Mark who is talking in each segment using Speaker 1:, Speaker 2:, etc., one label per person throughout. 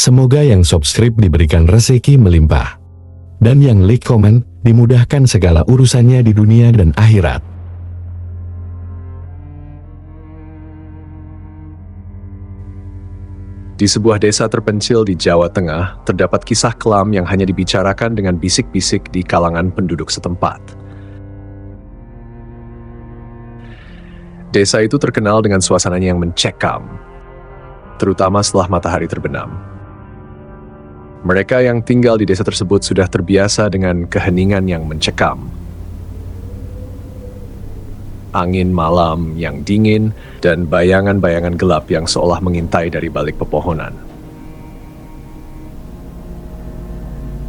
Speaker 1: Semoga yang subscribe diberikan rezeki melimpah. Dan yang like komen, dimudahkan segala urusannya di dunia dan akhirat.
Speaker 2: Di sebuah desa terpencil di Jawa Tengah, terdapat kisah kelam yang hanya dibicarakan dengan bisik-bisik di kalangan penduduk setempat. Desa itu terkenal dengan suasananya yang mencekam, terutama setelah matahari terbenam. Mereka yang tinggal di desa tersebut sudah terbiasa dengan keheningan yang mencekam. Angin malam yang dingin, dan bayangan-bayangan gelap yang seolah mengintai dari balik pepohonan.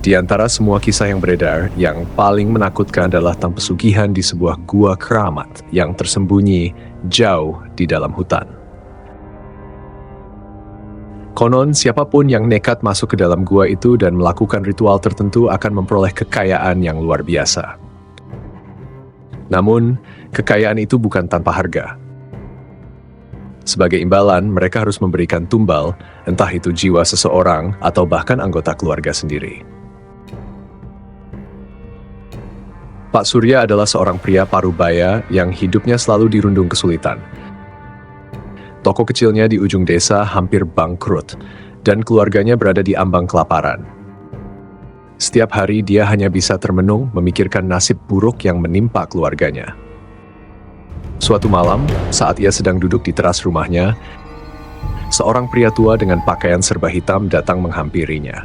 Speaker 2: Di antara semua kisah yang beredar, yang paling menakutkan adalah tentang pesugihan di sebuah gua keramat yang tersembunyi jauh di dalam hutan. Konon, siapapun yang nekat masuk ke dalam gua itu dan melakukan ritual tertentu akan memperoleh kekayaan yang luar biasa. Namun, kekayaan itu bukan tanpa harga. Sebagai imbalan, mereka harus memberikan tumbal, entah itu jiwa seseorang atau bahkan anggota keluarga sendiri. Pak Surya adalah seorang pria parubaya yang hidupnya selalu dirundung kesulitan. Toko kecilnya di ujung desa hampir bangkrut, dan keluarganya berada di ambang kelaparan. Setiap hari dia hanya bisa termenung memikirkan nasib buruk yang menimpa keluarganya. Suatu malam, saat ia sedang duduk di teras rumahnya, seorang pria tua dengan pakaian serba hitam datang menghampirinya.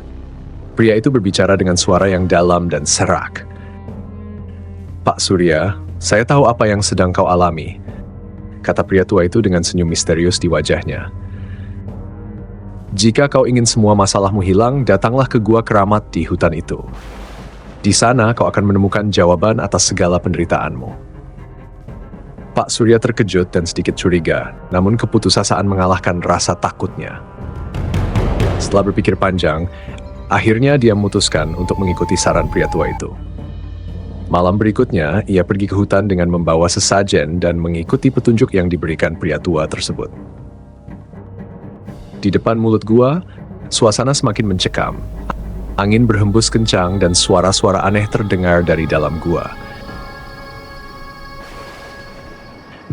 Speaker 2: Pria itu berbicara dengan suara yang dalam dan serak. "Pak Surya, saya tahu apa yang sedang kau alami," kata pria tua itu dengan senyum misterius di wajahnya. "Jika kau ingin semua masalahmu hilang, datanglah ke gua keramat di hutan itu. Di sana kau akan menemukan jawaban atas segala penderitaanmu." Pak Surya terkejut dan sedikit curiga, namun keputusasaan mengalahkan rasa takutnya. Setelah berpikir panjang, akhirnya dia memutuskan untuk mengikuti saran pria tua itu. Malam berikutnya, ia pergi ke hutan dengan membawa sesajen dan mengikuti petunjuk yang diberikan pria tua tersebut. Di depan mulut gua, suasana semakin mencekam. Angin berhembus kencang dan suara-suara aneh terdengar dari dalam gua.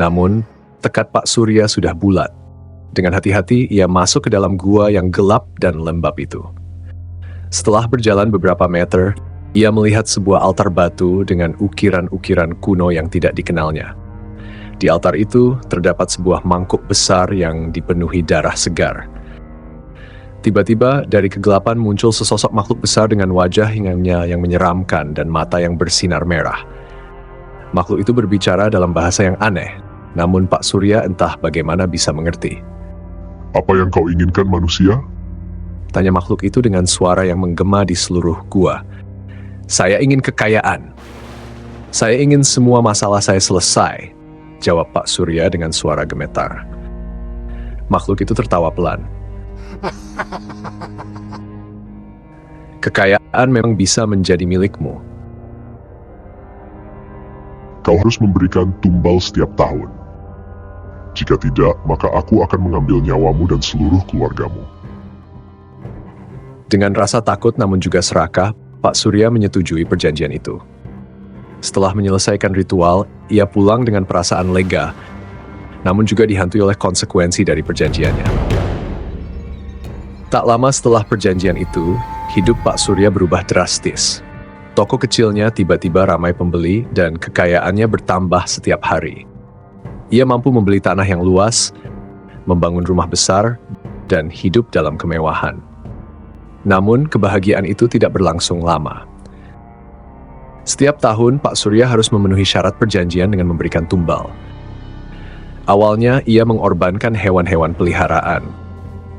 Speaker 2: Namun, tekad Pak Surya sudah bulat. Dengan hati-hati, ia masuk ke dalam gua yang gelap dan lembab itu. Setelah berjalan beberapa meter, ia melihat sebuah altar batu dengan ukiran-ukiran kuno yang tidak dikenalnya. Di altar itu, terdapat sebuah mangkuk besar yang dipenuhi darah segar. Tiba-tiba, dari kegelapan muncul sesosok makhluk besar dengan wajah yang menyeramkan dan mata yang bersinar merah. Makhluk itu berbicara dalam bahasa yang aneh, namun Pak Surya entah bagaimana bisa mengerti.
Speaker 3: "Apa yang kau inginkan, manusia?"
Speaker 2: tanya makhluk itu dengan suara yang menggema di seluruh gua. "Saya ingin kekayaan. Saya ingin semua masalah saya selesai," jawab Pak Surya dengan suara gemetar. Makhluk itu tertawa pelan. "Kekayaan memang bisa menjadi milikmu.
Speaker 3: Kau harus memberikan tumbal setiap tahun. Jika tidak, maka aku akan mengambil nyawamu dan seluruh keluargamu."
Speaker 2: Dengan rasa takut namun juga serakah, Pak Surya menyetujui perjanjian itu. Setelah menyelesaikan ritual, ia pulang dengan perasaan lega, namun juga dihantui oleh konsekuensi dari perjanjiannya. Tak lama setelah perjanjian itu, hidup Pak Surya berubah drastis. Toko kecilnya tiba-tiba ramai pembeli dan kekayaannya bertambah setiap hari. Ia mampu membeli tanah yang luas, membangun rumah besar, dan hidup dalam kemewahan. Namun, kebahagiaan itu tidak berlangsung lama. Setiap tahun, Pak Surya harus memenuhi syarat perjanjian dengan memberikan tumbal. Awalnya, ia mengorbankan hewan-hewan peliharaan.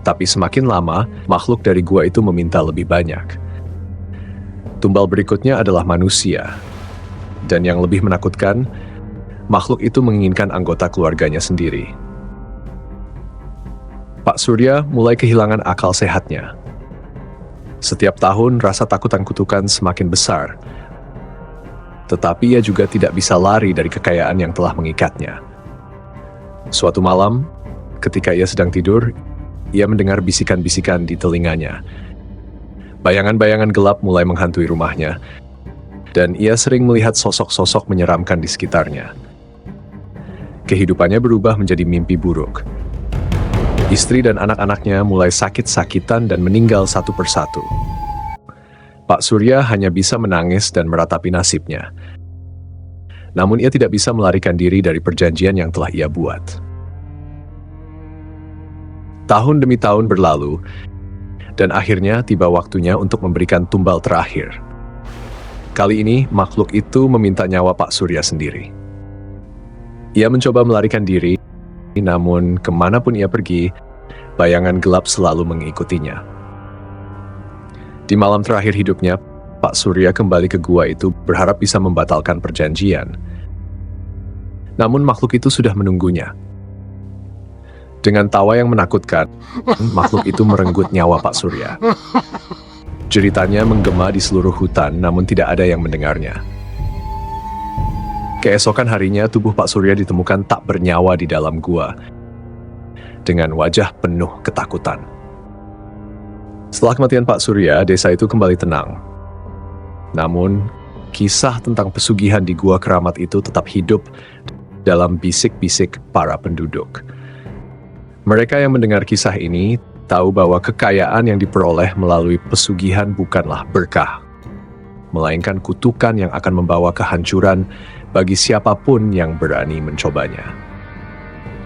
Speaker 2: Tapi semakin lama, makhluk dari gua itu meminta lebih banyak. Tumbal berikutnya adalah manusia. Dan yang lebih menakutkan, makhluk itu menginginkan anggota keluarganya sendiri. Pak Surya mulai kehilangan akal sehatnya. Setiap tahun, rasa takut dan kutukan semakin besar. Tetapi ia juga tidak bisa lari dari kekayaan yang telah mengikatnya. Suatu malam, ketika ia sedang tidur, ia mendengar bisikan-bisikan di telinganya. Bayangan-bayangan gelap mulai menghantui rumahnya, dan ia sering melihat sosok-sosok menyeramkan di sekitarnya. Kehidupannya berubah menjadi mimpi buruk. Istri dan anak-anaknya mulai sakit-sakitan dan meninggal satu persatu. Pak Surya hanya bisa menangis dan meratapi nasibnya. Namun ia tidak bisa melarikan diri dari perjanjian yang telah ia buat. Tahun demi tahun berlalu, dan akhirnya tiba waktunya untuk memberikan tumbal terakhir. Kali ini makhluk itu meminta nyawa Pak Surya sendiri. Ia mencoba melarikan diri, namun kemanapun ia pergi, bayangan gelap selalu mengikutinya. Di malam terakhir hidupnya, Pak Surya kembali ke gua itu berharap bisa membatalkan perjanjian. Namun makhluk itu sudah menunggunya. Dengan tawa yang menakutkan, makhluk itu merenggut nyawa Pak Surya. Jeritannya menggema di seluruh hutan, namun tidak ada yang mendengarnya. Keesokan harinya, tubuh Pak Surya ditemukan tak bernyawa di dalam gua, dengan wajah penuh ketakutan. Setelah kematian Pak Surya, desa itu kembali tenang. Namun, kisah tentang pesugihan di gua keramat itu tetap hidup dalam bisik-bisik para penduduk. Mereka yang mendengar kisah ini tahu bahwa kekayaan yang diperoleh melalui pesugihan bukanlah berkah, melainkan kutukan yang akan membawa kehancuran bagi siapapun yang berani mencobanya.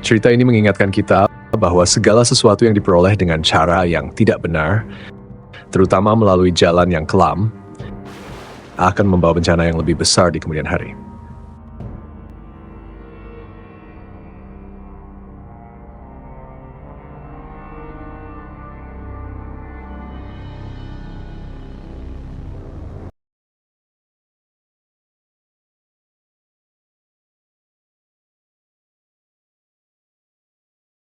Speaker 2: Cerita ini mengingatkan kita bahwa segala sesuatu yang diperoleh dengan cara yang tidak benar, terutama melalui jalan yang kelam, akan membawa bencana yang lebih besar di kemudian hari.